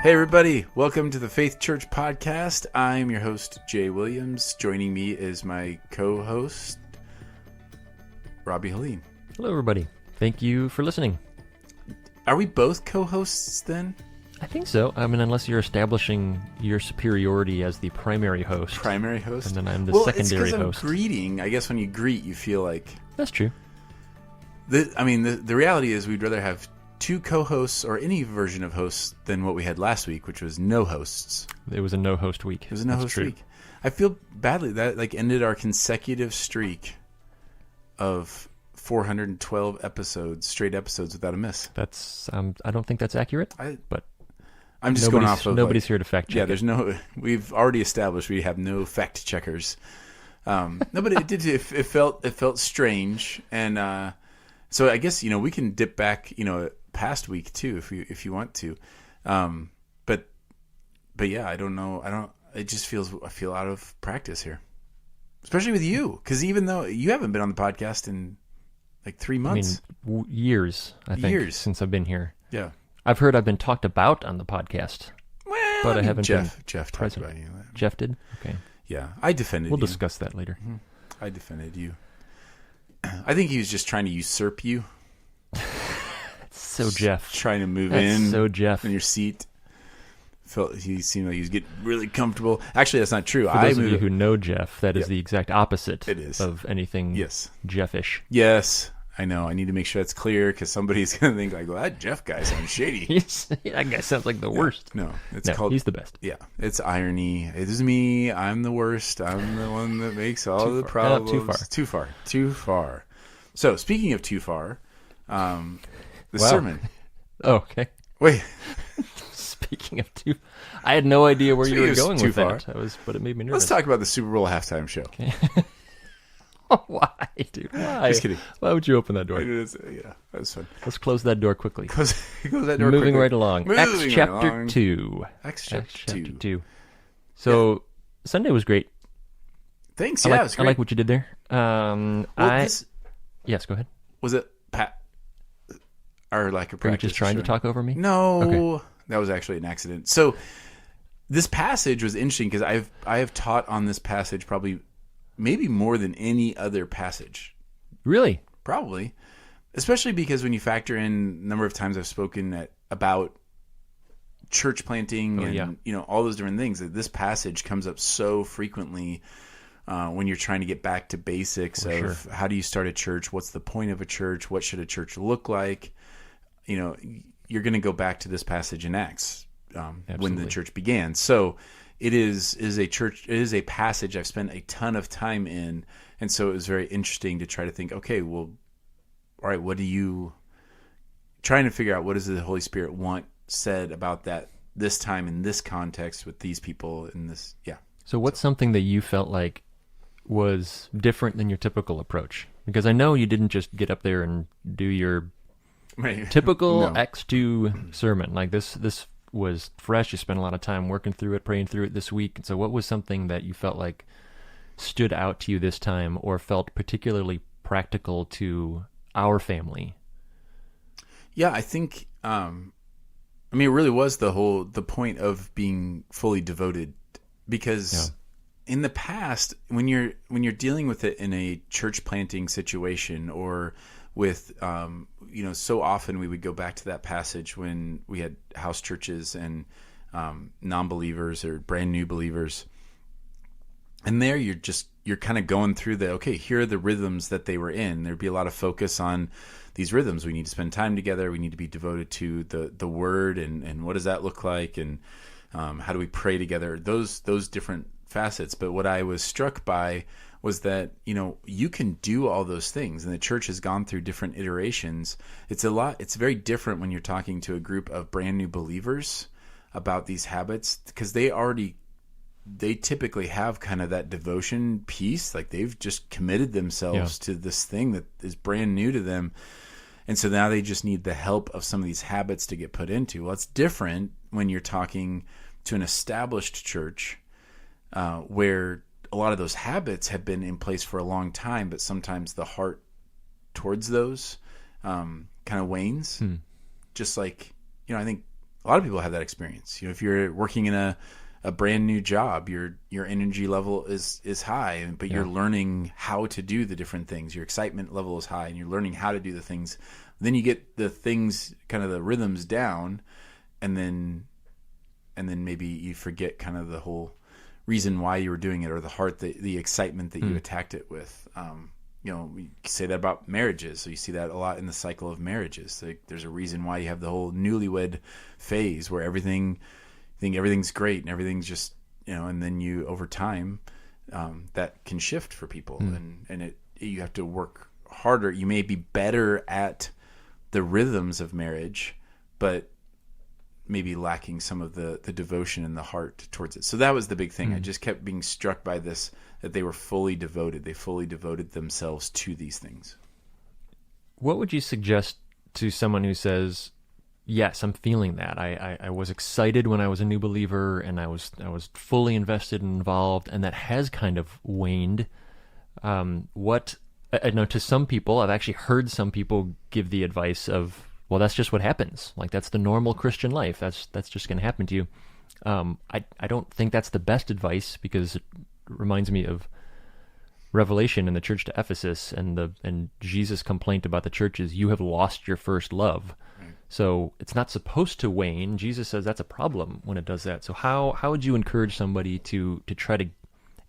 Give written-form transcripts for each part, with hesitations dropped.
Hey everybody, welcome to the Faith Church Podcast. I'm your host, Jay Williams. Joining me is my co-host, Robbie Helene. Hello everybody. Thank you for listening. Are we both co-hosts then? I think so. I mean, unless you're establishing your superiority as the primary host. Primary host? And then I'm the secondary it's host. I'm greeting. I guess when you greet, you feel like... That's true. The reality is we'd rather have two co-hosts or any version of hosts than what we had last week, which was no hosts. It was a no-host week. It was a no-host week. I feel badly. That ended our consecutive streak of 412 episodes, straight episodes without a miss. That's I don't think that's accurate, but I'm just going off of... Nobody's here to fact check. Yeah, there's no... We've already established we have no fact checkers. No, but it felt strange. And so I guess, we can dip back, past week too, if you want to. But yeah, I don't know. It just I feel out of practice here, especially with you, because even though you haven't been on the podcast in like 3 months, years, I think, since I've been here. Yeah, I've heard I've been talked about on the podcast, but I haven't been Jeff present. Talked about you. Jeff did? Okay. Yeah, I defended you. We'll discuss that later. Mm-hmm. I defended you. I think he was just trying to usurp you. So Jeff. Trying to move That's in. So Jeff. In your seat. He seemed like he was getting really comfortable. Actually, that's not true. For those of you who know Jeff, that is the exact opposite of anything Jeffish. Yes, I know. I need to make sure that's clear because somebody's going to think like, well, that Jeff guy sounds shady. That guy sounds like the worst. No, called... He's the best. Yeah, it's irony. It is me. I'm the worst. I'm the one that makes all the problems. Too far. So, speaking of too far, sermon. Oh, okay. Wait. Speaking of too, I had no idea where you were going with far. that. But it made me nervous. Let's talk about the Super Bowl halftime show. Okay. Why, dude? Why? Just kidding. Why would you open that door? Yeah, that was fun. Let's close that door quickly. Close that door Moving quickly. right along. Acts chapter 2. Acts chapter 2. So, Sunday was great. Thanks. Yeah, it was great. I like what you did there. Yes, go ahead. Was it Pat? Or like a practice? Were you just trying to talk over me? No. Okay. That was actually an accident. So this passage was interesting because I have taught on this passage probably maybe more than any other passage. Really? Probably. Especially because when you factor in the number of times I've spoken about church planting and all those different things, that this passage comes up so frequently when you're trying to get back to basics of how do you start a church, what's the point of a church, what should a church look like. You're going to go back to this passage in Acts when the church began. So it is a passage I've spent a ton of time in, and so it was very interesting to try to think, okay, well, all right, trying to figure out what does the Holy Spirit want said about that this time in this context with these people in this, So what's something that you felt like was different than your typical approach? Because I know you didn't just get up there and do your typical Acts 2 sermon. Like this was fresh. You spent a lot of time working through it, praying through it this week. And so what was something that you felt like stood out to you this time or felt particularly practical to our family? Yeah, I think, it really was the point of being fully devoted because in the past, when you're dealing with it in a church planting situation or with, so often we would go back to that passage when we had house churches and non-believers or brand new believers. And there you're kind of going through here are the rhythms that they were in. There'd be a lot of focus on these rhythms. We need to spend time together. We need to be devoted to the word and what does that look like? And how do we pray together? Those different facets. But what I was struck by was that, you can do all those things, and the church has gone through different iterations. It's very different when you're talking to a group of brand new believers about these habits, because they typically have kind of that devotion piece, like they've just committed themselves to this thing that is brand new to them. And so now they just need the help of some of these habits to get put into. Well, it's different when you're talking to an established church where a lot of those habits have been in place for a long time, but sometimes the heart towards those kind of wanes. Just like, I think a lot of people have that experience. If you're working in a brand new job, your energy level is high, but you're learning how to do the different things. Your excitement level is high, and you're learning how to do the things. Then you get the things, kind of the rhythms down, and then maybe you forget kind of the whole reason why you were doing it, or the excitement that you attacked it with. We say that about marriages. So you see that a lot in the cycle of marriages. There's a reason why you have the whole newlywed phase where everything's great and everything's just, and then you, over time, that can shift for people, and you have to work harder. You may be better at the rhythms of marriage, but maybe lacking some of the devotion and the heart towards it. So that was the big thing. I just kept being struck by this, that they were fully devoted. They fully devoted themselves to these things. What would you suggest to someone who says, yes, I'm feeling that. I was excited when I was a new believer, and I was fully invested and involved, and that has kind of waned. I know to some people, I've actually heard some people give the advice of, well, that's just what happens. Like, that's the normal Christian life. That's just going to happen to you. I don't think that's the best advice, because it reminds me of Revelation in the church to Ephesus, and Jesus' complaint about the church is, you have lost your first love. Right. So it's not supposed to wane. Jesus says that's a problem when it does that. So how would you encourage somebody to try to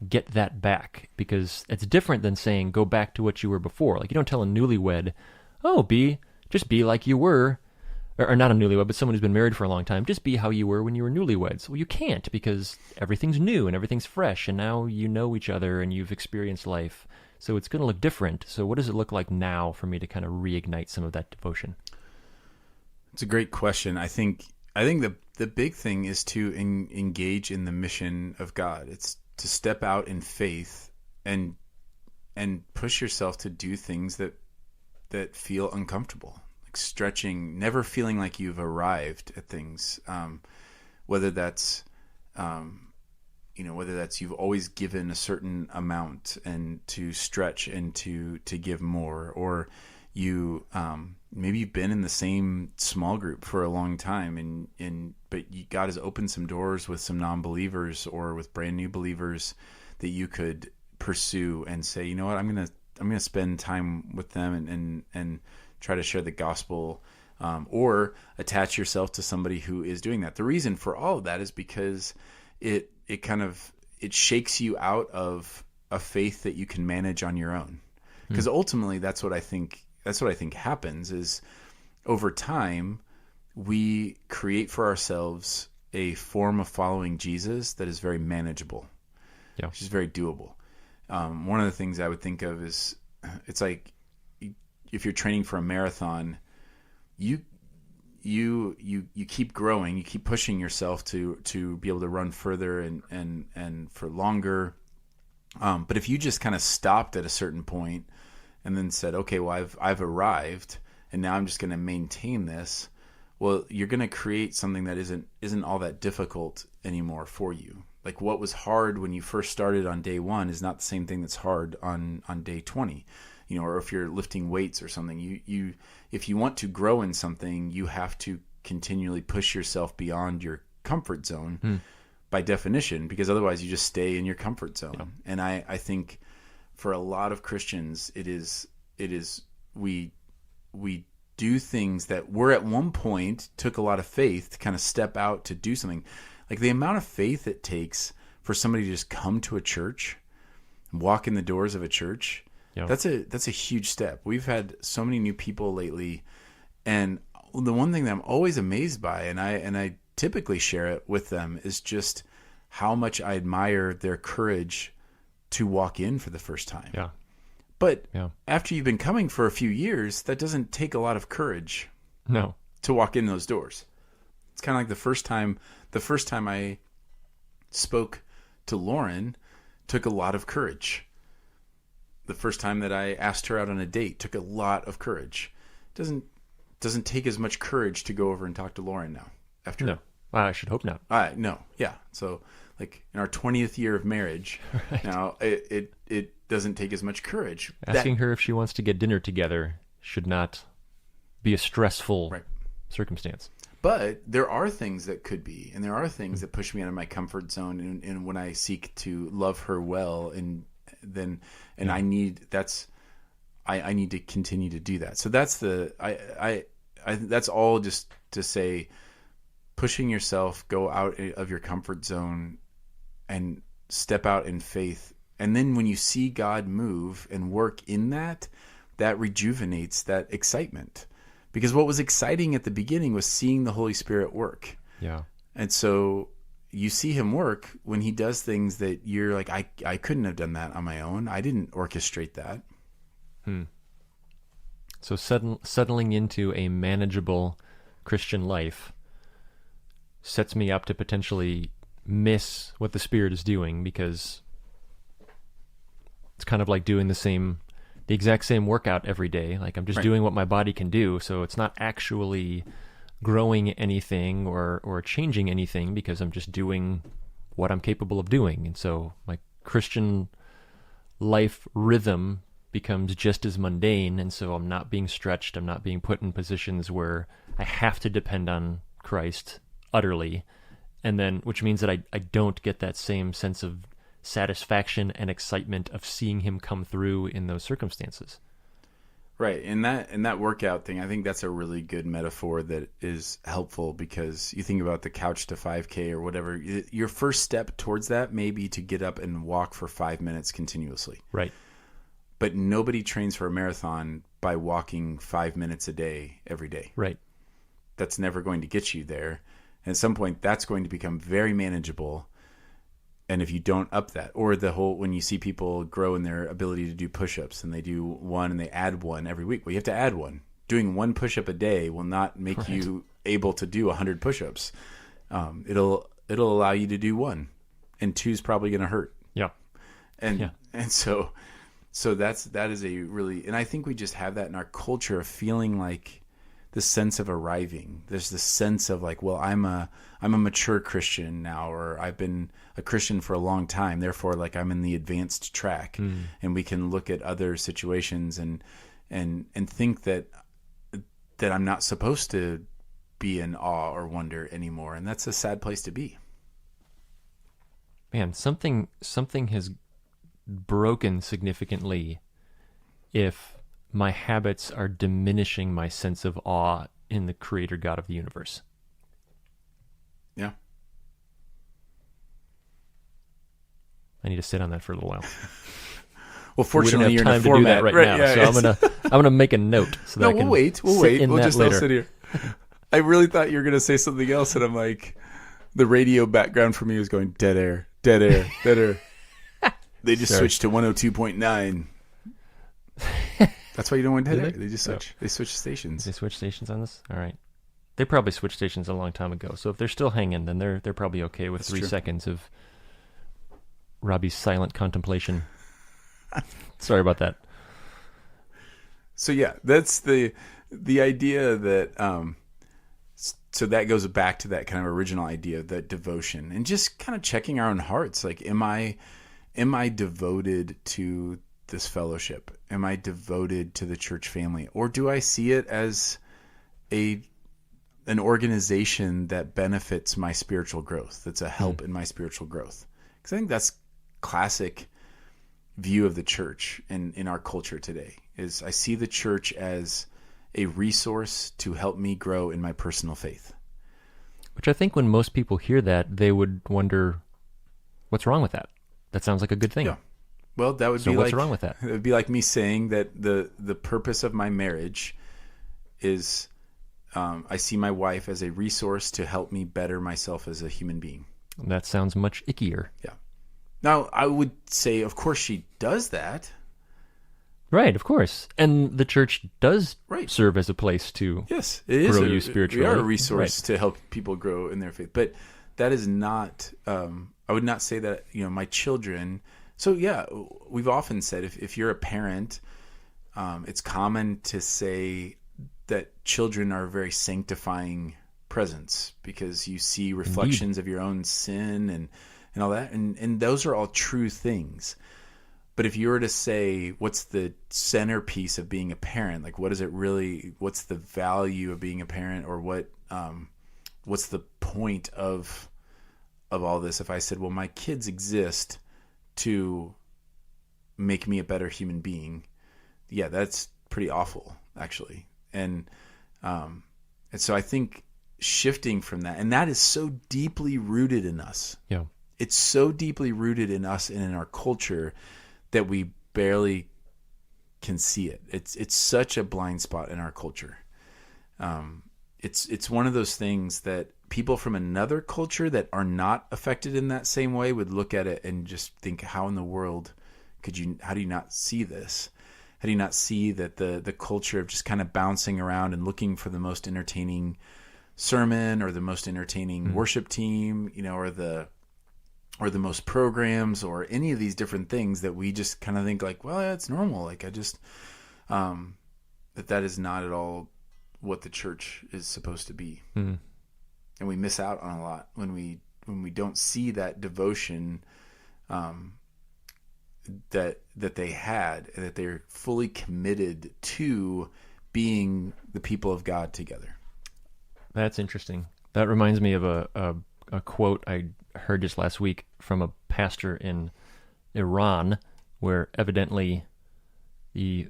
get that back? Because it's different than saying, go back to what you were before. Like, you don't tell a newlywed, just be like you were, or not a newlywed, but someone who's been married for a long time, just be how you were when you were newlyweds. Well, you can't, because everything's new and everything's fresh, and now you know each other and you've experienced life. So it's going to look different. So what does it look like now for me to kind of reignite some of that devotion? It's a great question. I think the big thing is to engage in the mission of God. It's to step out in faith and push yourself to do things that feel uncomfortable, like stretching, never feeling like you've arrived at things. Whether that's you've always given a certain amount, and to stretch and to give more, or you maybe you've been in the same small group for a long time, but God has opened some doors with some non-believers or with brand new believers that you could pursue and say, you know what, I'm gonna spend time with them and try to share the gospel, or attach yourself to somebody who is doing that. The reason for all of that is because it shakes you out of a faith that you can manage on your own. Because ultimately, that's what I think happens is, over time, we create for ourselves a form of following Jesus that is very manageable, which is very doable. One of the things I would think of is, it's like, if you're training for a marathon, you keep growing, you keep pushing yourself to be able to run further and for longer. But if you just kind of stopped at a certain point and then said, okay, well, I've arrived, and now I'm just going to maintain this, well, you're going to create something that isn't all that difficult anymore for you. Like, what was hard when you first started on day 1 is not the same thing that's hard on day 20. Or if you're lifting weights or something, if you want to grow in something, you have to continually push yourself beyond your comfort zone by definition, because otherwise you just stay in your comfort zone. Yeah. And I think for a lot of Christians, it is we do things that were at one point took a lot of faith to kind of step out to do something. Like, the amount of faith it takes for somebody to just come to a church, walk in the doors of a church. Yeah. That's a huge step. We've had so many new people lately, and the one thing that I'm always amazed by, and I typically share it with them, is just how much I admire their courage to walk in for the first time. Yeah. But after you've been coming for a few years, that doesn't take a lot of courage. No. To walk in those doors. It's kind of like the first time I spoke to Lauren took a lot of courage. The first time that I asked her out on a date took a lot of courage. It doesn't take as much courage to go over and talk to Lauren now. After no, well, I should hope not. No, yeah. So, like, in our 20th year of marriage, right. Now it doesn't take as much courage. Asking her if she wants to get dinner together should not be a stressful circumstance. But there are things that could be, and there are things that push me out of my comfort zone. And when I seek to love her well, I need to continue to do that. So that's that's all just to say, pushing yourself, go out of your comfort zone and step out in faith. And then when you see God move and work in that rejuvenates that excitement. Because what was exciting at the beginning was seeing the Holy Spirit work. Yeah. And so you see him work when he does things that you're like, I couldn't have done that on my own. I didn't orchestrate that. So settling into a manageable Christian life sets me up to potentially miss what the Spirit is doing, because it's kind of like doing the exact same workout every day. Like I'm just doing what my body can do. So it's not actually growing anything or changing anything, because I'm just doing what I'm capable of doing. And so my Christian life rhythm becomes just as mundane. And so I'm not being stretched. I'm not being put in positions where I have to depend on Christ utterly. And then, which means that I don't get that same sense of satisfaction and excitement of seeing him come through in those circumstances. Right. And that workout thing, I think that's a really good metaphor that is helpful, because you think about the couch to 5K or whatever, your first step towards that may be to get up and walk for 5 minutes continuously. Right. But nobody trains for a marathon by walking 5 minutes a day, every day. Right. That's never going to get you there. And at some point, that's going to become very manageable. And if you don't up that, or when you see people grow in their ability to do push-ups and they do one and they add one every week, well, you have to add one. Doing one push-up a day will not make you able to do 100 push-ups. It'll allow you to do one, and two's probably going to hurt. Yeah. And so that is a really, and I think we just have that in our culture of feeling like the sense of arriving. There's this sense of like, well, I'm a mature Christian now, or I've been a Christian for a long time, therefore like I'm in the advanced track. And we can look at other situations and think that I'm not supposed to be in awe or wonder anymore, and that's a sad place to be. Man, something has broken significantly if my habits are diminishing my sense of awe in the Creator God of the universe. Yeah. I need to sit on that for a little while. Well, fortunately, you're in a format right now, yeah, so I'm gonna make a note so that I can we'll wait. We'll just later. all sit here. I really thought you were gonna say something else, and I'm like, the radio background for me was going dead air, dead air, dead air. They just switched to 102.9. That's why you don't want dead air. They just switch. They switch stations. They switch stations on this? All right. They probably switched stations a long time ago. So if they're still hanging, then they're probably okay with 3 seconds of Robbie's silent contemplation. Sorry about that. So yeah, that's the idea that so that goes back to that kind of original idea of that devotion, and just kind of checking our own hearts. Like, am I devoted to this fellowship? Am I devoted to the church family? Or do I see it as an organization that benefits my spiritual growth, that's a help in my spiritual growth? Because I think that's classic view of the church in our culture today, is I see the church as a resource to help me grow in my personal faith. Which I think when most people hear that, they would wonder, what's wrong with that? That sounds like a good thing. Yeah. Well, that would so be what's like, wrong with that? It would be like me saying that the purpose of my marriage is I see my wife as a resource to help me better myself as a human being. That sounds much ickier. Yeah. Now, I would say, of course, she does that. Right, of course. And the church does serve as a place to grow you spiritually. We are a resource to help people grow in their faith. But that is not, I would not say that, my children. So yeah, we've often said if you're a parent, it's common to say that children are a very sanctifying presence, because you see reflections of your own sin and all that. And those are all true things. But if you were to say, what's the centerpiece of being a parent? Like, what is it really? What's the value of being a parent, or what what's the point of all this if I said, well, my kids exist to make me a better human being? Yeah, that's pretty awful, actually. And so I think shifting from that, and that is so deeply rooted in us. Yeah. It's so deeply rooted in us and in our culture that we barely can see it. It's such a blind spot in our culture. It's one of those things that people from another culture that are not affected in that same way would look at it and just think, how in the world how do you not see this? How do you not see that the culture of just kind of bouncing around and looking for the most entertaining sermon or the most entertaining worship team, or the most programs or any of these different things that we just kind of think like, well, yeah, it's normal. Like I just, that is not at all what the church is supposed to be. Mm. And we miss out on a lot when we don't see that devotion, that they had, that they're fully committed to being the people of God together. That's interesting. That reminds me of a quote I heard just last week from a pastor in Iran, where evidently the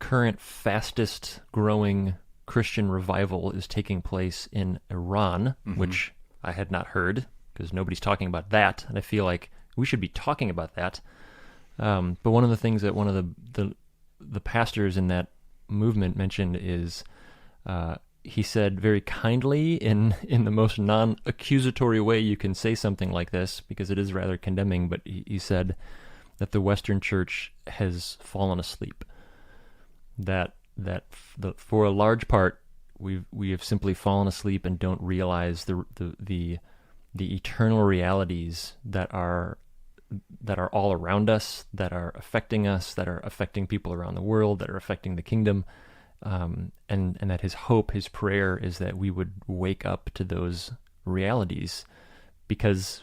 current fastest growing Christian revival is taking place in Iran, which I had not heard because nobody's talking about that, and I feel like we should be talking about that. But one of the things that one of the pastors in that movement mentioned is he said very kindly, in the most non-accusatory way you can say something like this, because it is rather condemning, but he said that the Western Church has fallen asleep. That for a large part we have simply fallen asleep and don't realize the eternal realities that are all around us, that are affecting us, that are affecting people around the world, that are affecting the kingdom. And that his hope, his prayer is that we would wake up to those realities, because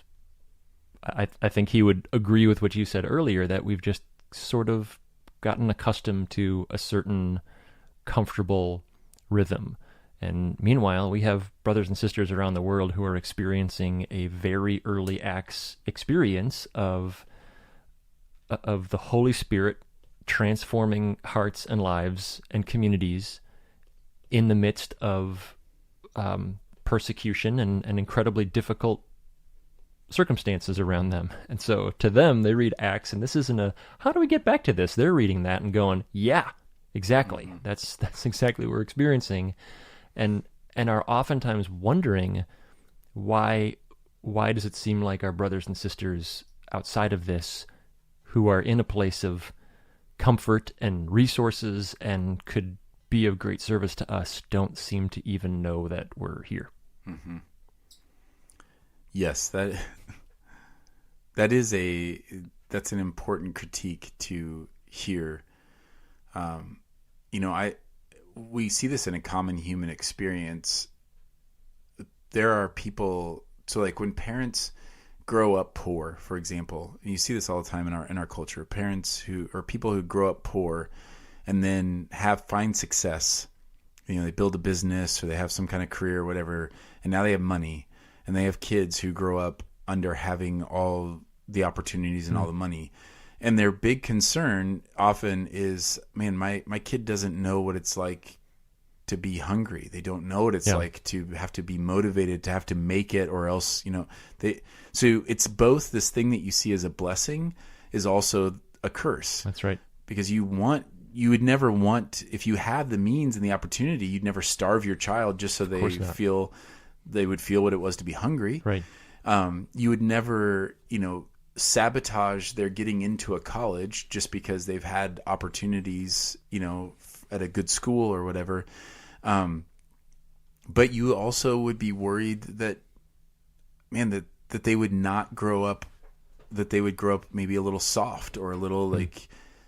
I think he would agree with what you said earlier, that we've just sort of gotten accustomed to a certain comfortable rhythm. And meanwhile, we have brothers and sisters around the world who are experiencing a very early Acts experience of the Holy Spirit transforming hearts and lives and communities in the midst of persecution and incredibly difficult circumstances around them. And so to them, they read Acts, and this isn't how do we get back to this? They're reading that and going, yeah, exactly. Mm-hmm. That's exactly what we're experiencing. And are oftentimes wondering why does it seem like our brothers and sisters outside of this, who are in a place of comfort and resources and could be of great service to us, don't seem to even know that we're here. Mm-hmm. Yes, that's an important critique to hear. We see this in a common human experience. There are people, so like when parents grow up poor, for example, and you see this all the time in our culture, parents or people who grow up poor and then find success, they build a business or they have some kind of career or whatever, and now they have money, and they have kids who grow up under having all the opportunities and all the money. And their big concern often is, man, my kid doesn't know what it's like to be hungry. They don't know what it's like to have to be motivated, to have to make it, or else, so it's both this thing that you see as a blessing is also a curse. That's right. Because you would never want, if you have the means and the opportunity, you'd never starve your child just so they would feel what it was to be hungry. Right. You would never, sabotage their getting into a college just because they've had opportunities, at a good school or whatever. But you also would be worried that, man, that they would not grow up, that they would grow up maybe a little soft or a little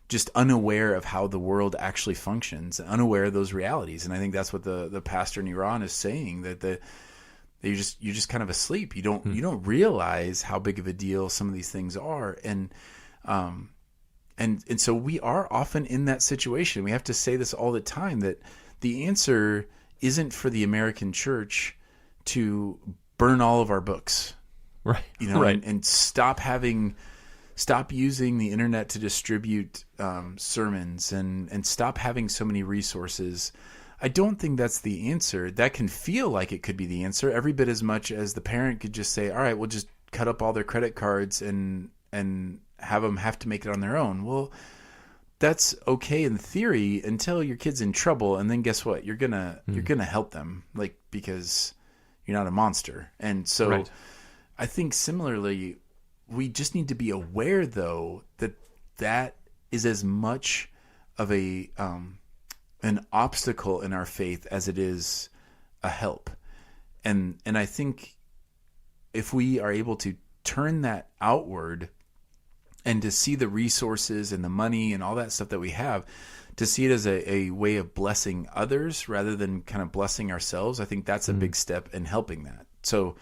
just unaware of how the world actually functions, unaware of those realities. And I think that's what the pastor in Iran is saying, that you're just kind of asleep. You don't realize how big of a deal some of these things are, and so we are often in that situation. We have to say this all the time, that the answer isn't for the American church to burn all of our books, right? Right. And stop using the internet to distribute sermons, and stop having so many resources. I don't think that's the answer. That can feel like it could be the answer every bit as much as the parent could just say, all right, we'll just cut up all their credit cards and have them have to make it on their own. Well, that's okay in theory until your kid's in trouble, and then guess what? You're gonna help them, like, because you're not a monster. And so I think similarly, we just need to be aware, though, that is as much of an obstacle in our faith as it is a help. And I think if we are able to turn that outward and to see the resources and the money and all that stuff that we have, to see it as a way of blessing others rather than kind of blessing ourselves, I think that's a big step in helping that. So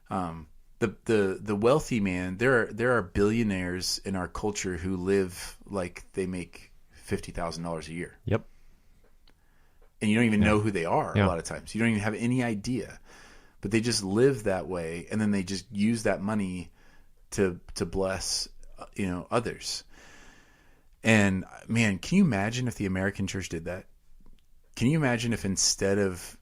the wealthy man, there are billionaires in our culture who live like they make $50,000 a year. Yep. And you don't even know who they are a lot of times. You don't even have any idea. But they just live that way, and then they just use that money to bless others. And man, can you imagine if the American church did that? Can you imagine if instead of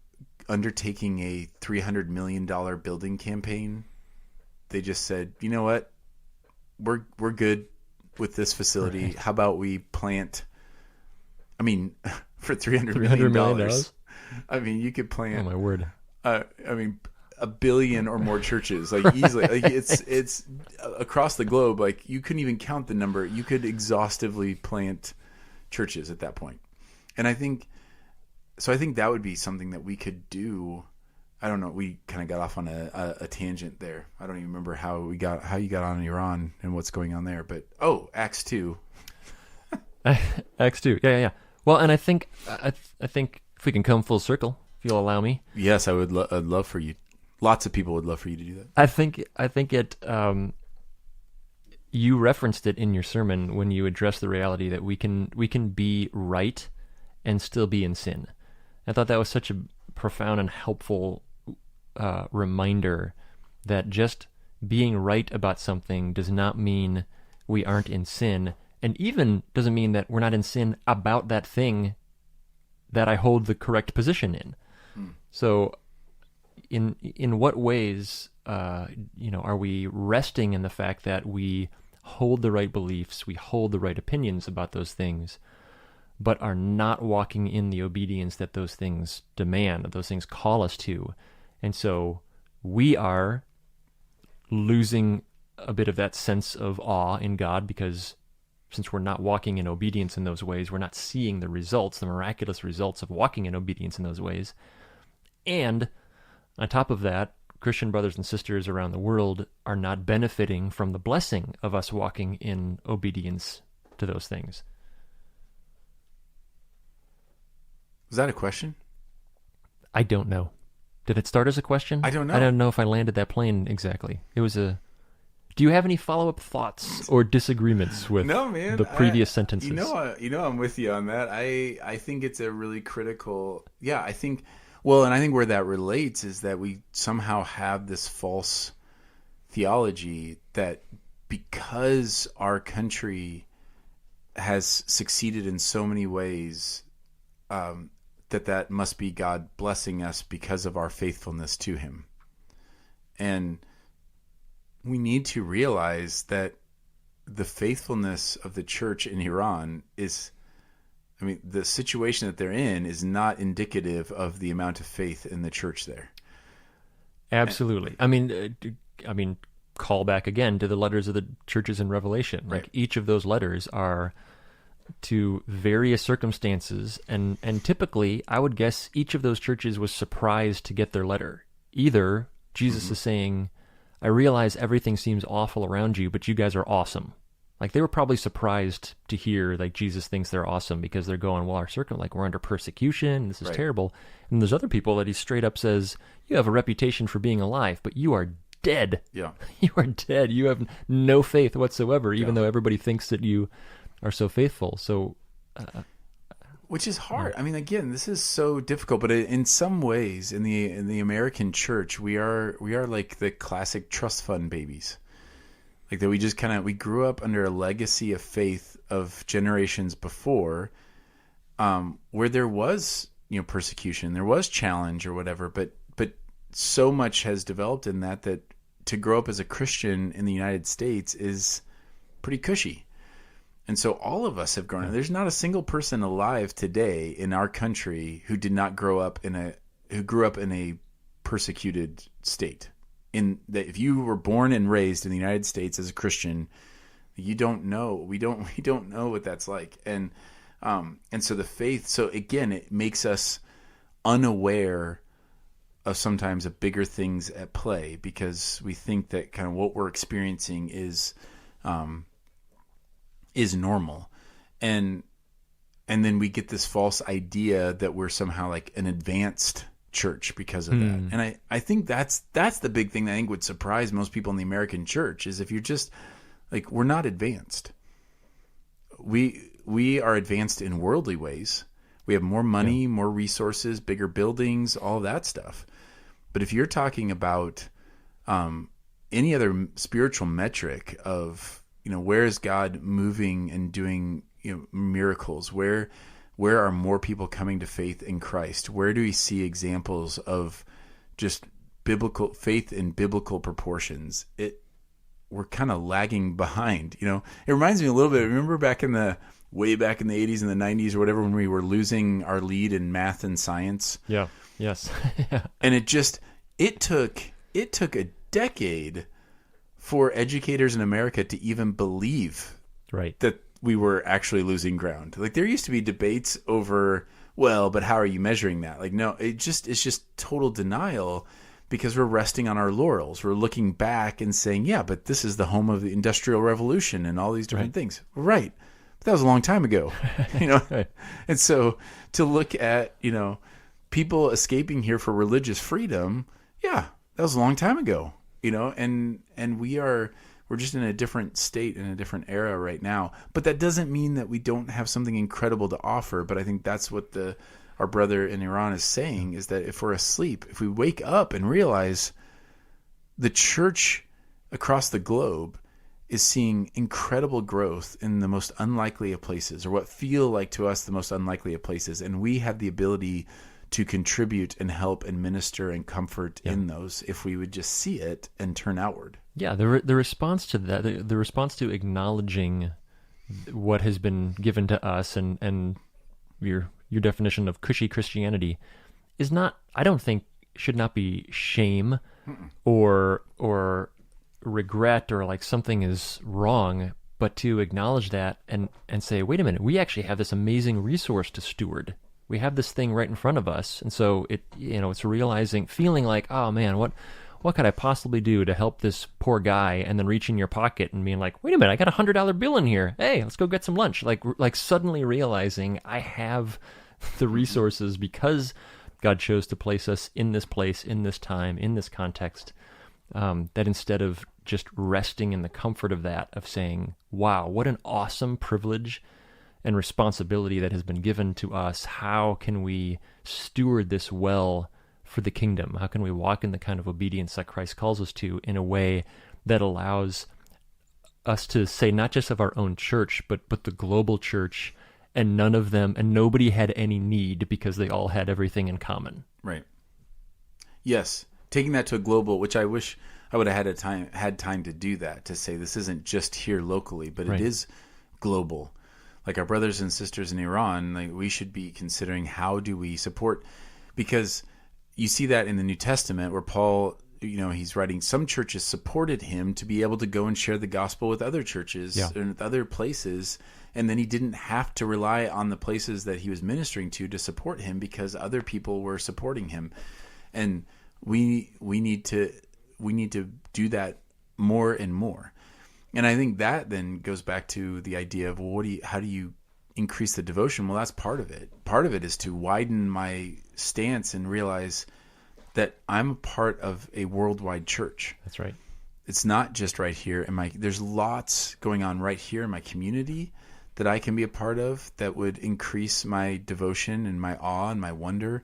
undertaking a $300 million building campaign, they just said, you know what, we're good with this facility. Right. How about we plant? I mean, for $300 million. I mean, you could plant. Oh my word! I mean, 1 billion or more churches, like easily. Like it's across the globe. Like you couldn't even count the number. You could exhaustively plant churches at that point. And I think that would be something that we could do. I don't know. We kind of got off on a tangent there. I don't even remember how you got on Iran and what's going on there. But Acts 2. Acts 2. Yeah. Well, and I think if we can come full circle, if you'll allow me. Yes, I would. I'd love for you. Lots of people would love for you to do that. I think it. You referenced it in your sermon when you addressed the reality that we can be right and still be in sin. I thought that was such a profound and helpful reminder that just being right about something does not mean we aren't in sin. And even doesn't mean that we're not in sin about that thing that I hold the correct position in. So in what ways are we resting in the fact that we hold the right beliefs, we hold the right opinions about those things, but are not walking in the obedience that those things demand, that those things call us to? And so we are losing a bit of that sense of awe in God, because since we're not walking in obedience in those ways, we're not seeing the results, the miraculous results of walking in obedience in those ways. And on top of that, Christian brothers and sisters around the world are not benefiting from the blessing of us walking in obedience to those things. Was that a question? I don't know. Did it start as a question? I don't know. I don't know if I landed that plane exactly. It was a... Do you have any follow-up thoughts or disagreements with the previous sentences? I'm with you on that. I think it's a really critical... Yeah, I think... Well, and I think where that relates is that we somehow have this false theology that because our country has succeeded in so many ways, that must be God blessing us because of our faithfulness to Him. And we need to realize that the faithfulness of the church in Iran is, the situation that they're in is not indicative of the amount of faith in the church there. Absolutely. I mean, call back again to the letters of the churches in Revelation. Like each of those letters are to various circumstances, and typically, I would guess each of those churches was surprised to get their letter. Either Jesus is saying, I realize everything seems awful around you, but you guys are awesome. Like they were probably surprised to hear like Jesus thinks they're awesome, because they're going, well, we're under persecution. This is terrible. And there's other people that he straight up says, you have a reputation for being alive, but you are dead. Yeah. You are dead. You have no faith whatsoever, even though everybody thinks that you are so faithful. So which is hard. I mean, again, this is so difficult, but in some ways, in the American church, we are like the classic trust fund babies. Like that, we grew up under a legacy of faith of generations before, where there was persecution, there was challenge or whatever, but so much has developed in that to grow up as a Christian in the United States is pretty cushy. And so all of us have grown up. There's not a single person alive today in our country who did not grew up in a persecuted state. In that, if you were born and raised in the United States as a Christian, you don't know. We don't know what that's like. And so the faith. So again, it makes us unaware of sometimes of bigger things at play because we think that kind of what we're experiencing is normal, and then we get this false idea that we're somehow like an advanced church because of that. And I think that's the big thing that I think would surprise most people in the American church is if you're just like, we're not advanced. We are advanced in worldly ways. We have more money, more resources, bigger buildings, all of that stuff. But if you're talking about any other spiritual metric of where is God moving and doing miracles, where are more people coming to faith in Christ? Where do we see examples of just biblical faith in biblical proportions? We're kind of lagging behind. It reminds me a little bit. Remember way back in the 80s and the 90s or whatever, when we were losing our lead in math and science. Yeah. Yes. And it took a decade for educators in America to even believe that we were actually losing ground. Like, there used to be debates over, well, but how are you measuring that? Like, no, it's just total denial because we're resting on our laurels. We're looking back and saying, yeah, but this is the home of the Industrial Revolution and all these different things. Right. But that was a long time ago, Right. And so to look at, people escaping here for religious freedom, yeah, that was a long time ago, and we're just in a different state, in a different era right now. But that doesn't mean that we don't have something incredible to offer. But I think that's what our brother in Iran is saying, is that if we're asleep, if we wake up and realize the church across the globe is seeing incredible growth in the most unlikely of places, or what feel like to us the most unlikely of places, and we have the ability to contribute and help and minister and comfort in those if we would just see it and turn outward. Yeah, the response to that, the response to acknowledging what has been given to us and your definition of cushy Christianity is not, I don't think, should not be shame or regret or like something is wrong, but to acknowledge that and say, wait a minute, we actually have this amazing resource to steward. We have this thing right in front of us. And so it's feeling like, oh man, what could I possibly do to help this poor guy? And then reach in your pocket and being like, wait a minute, I got $100 bill in here. Hey, let's go get some lunch. Like suddenly realizing I have the resources because God chose to place us in this place, in this time, in this context, that instead of just resting in the comfort of that, of saying, wow, what an awesome privilege and responsibility that has been given to us. How can we steward this well for the kingdom? How can we walk in the kind of obedience that Christ calls us to in a way that allows us to say not just of our own church, but the global church, and nobody had any need because they all had everything in common. Right. Yes. Taking that to a global, which I wish I would have had time to do that, to say this isn't just here locally, but it is global. Like our brothers and sisters in Iran, like we should be considering, how do we support, because you see that in the New Testament where Paul, he's writing, some churches supported him to be able to go and share the gospel with other churches and with other places. And then he didn't have to rely on the places that he was ministering to support him because other people were supporting him. And we need to do that more and more. And I think that then goes back to the idea of, well, how do you increase the devotion? Well, that's part of it. Part of it is to widen my stance and realize that I'm a part of a worldwide church. That's right. It's not just right here. There's lots going on right here in my community that I can be a part of that would increase my devotion and my awe and my wonder.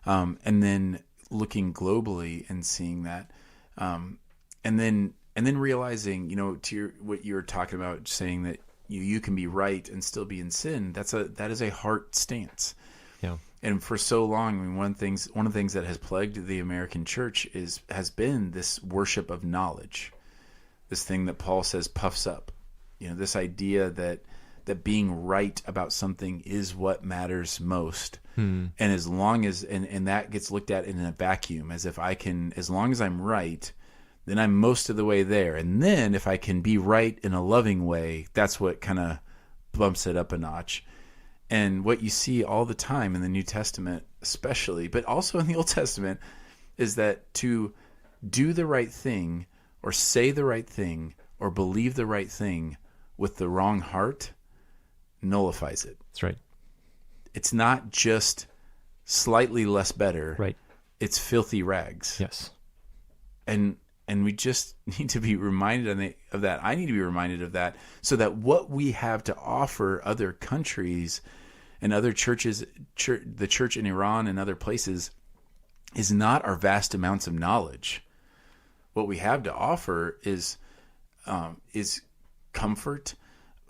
And then looking globally and seeing that, and then realizing, to what you were talking about, saying that you can be right and still be in sin. That is a heart stance. Yeah. And for so long, I mean, one of the things that has plagued the American church has been this worship of knowledge, this thing that Paul says puffs up. This idea that being right about something is what matters most. And as long as and that gets looked at in a vacuum, as long as I'm right, then I'm most of the way there. And then if I can be right in a loving way, that's what kind of bumps it up a notch. And what you see all the time in the New Testament, especially, but also in the Old Testament, is that to do the right thing or say the right thing or believe the right thing with the wrong heart nullifies it. That's right. It's not just slightly less better. Right. It's filthy rags. Yes. And we just need to be reminded of that. I need to be reminded of that, so that what we have to offer other countries and other churches, the church in Iran and other places, is not our vast amounts of knowledge. What we have to offer is comfort.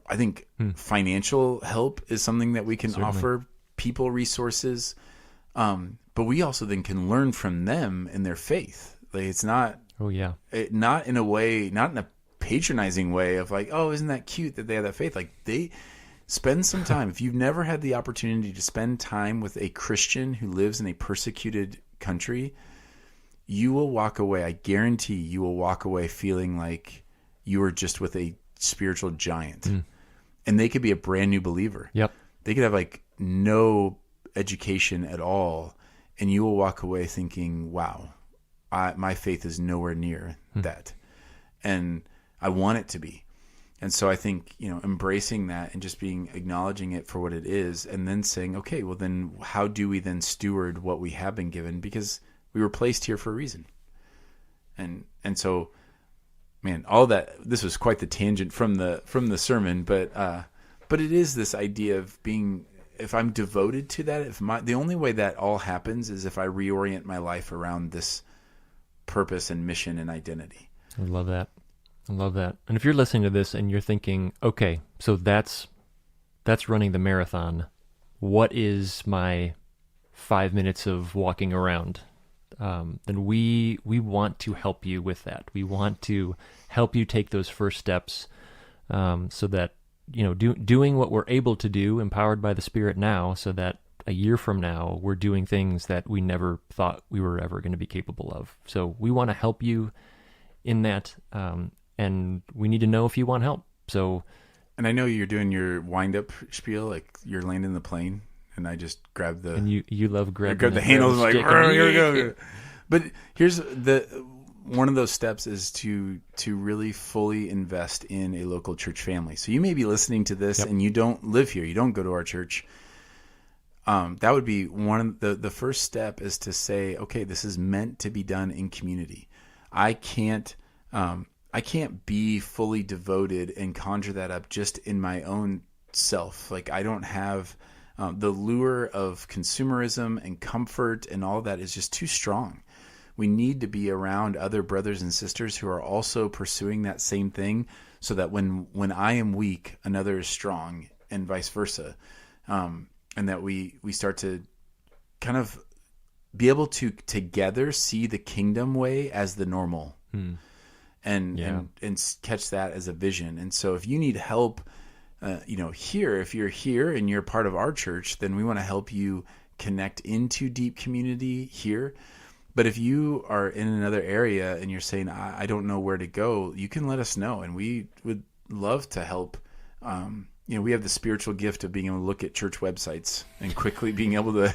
I think financial help is something that we can offer, people resources. But we also then can learn from them in their faith. Like, it's not... Oh, yeah. Not in a patronizing way of like, oh, isn't that cute that they have that faith? Like, they spend some time. If you've never had the opportunity to spend time with a Christian who lives in a persecuted country, you will walk away. I guarantee you will walk away feeling like you were just with a spiritual giant. And they could be a brand new believer. Yep. They could have like no education at all. And you will walk away thinking, wow, my faith is nowhere near that. And I want it to be. And so I think, embracing that and just acknowledging it for what it is, and then saying, okay, well then how do we then steward what we have been given? Because we were placed here for a reason. And so, man, all that, this was quite the tangent from the sermon, but it is this idea of being, if I'm devoted to that, the only way that all happens is if I reorient my life around this purpose and mission and identity. I love that. And if you're listening to this and you're thinking, okay, so that's running the marathon. What is my 5 minutes of walking around? Then we want to help you with that. We want to help you take those first steps, so that, doing what we're able to do, empowered by the Spirit now, so that a year from now, we're doing things that we never thought we were ever going to be capable of. So we want to help you in that, and we need to know if you want help. So, and I know you're doing your wind-up spiel, like you're landing the plane, and I just grabbed the... And you love grabbing the handles, like, here we go. But here's one of those steps is to really fully invest in a local church family. So you may be listening to this and you don't live here, you don't go to our church. That would be one of the first step, is to say, okay, this is meant to be done in community. I can't be fully devoted and conjure that up just in my own self. Like, I don't have the lure of consumerism and comfort, and all that is just too strong. We need to be around other brothers and sisters who are also pursuing that same thing, so that when I am weak, another is strong, and vice versa. And that we start to kind of be able to together see the kingdom way as the normal, and catch that as a vision. And so if you need help, here, if you're here and you're part of our church, then we want to help you connect into deep community here. But if you are in another area and you're saying, I don't know where to go, you can let us know, and we would love to help. We have the spiritual gift of being able to look at church websites and quickly being able to.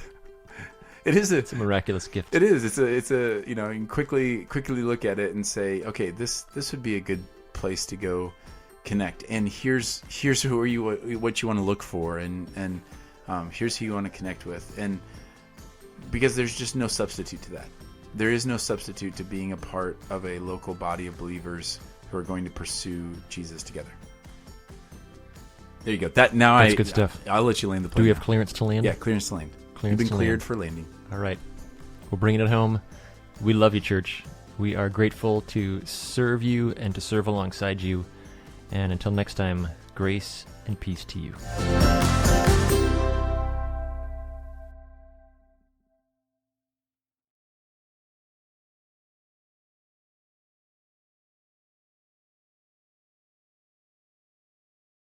It's a miraculous gift. It is. It's a you can quickly look at it and say, okay, this would be a good place to go connect. And here's what you want to look for, and here's who you want to connect with. And because there's just no substitute to that. There is no substitute to being a part of a local body of believers who are going to pursue Jesus together. There you go. That's good stuff. I'll let you land the plane. Do we have clearance to land? Yeah, clearance to land. Clearance You've been to cleared land. for landing. All right. We're bringing it home. We love you, church. We are grateful to serve you and to serve alongside you. And until next time, grace and peace to you.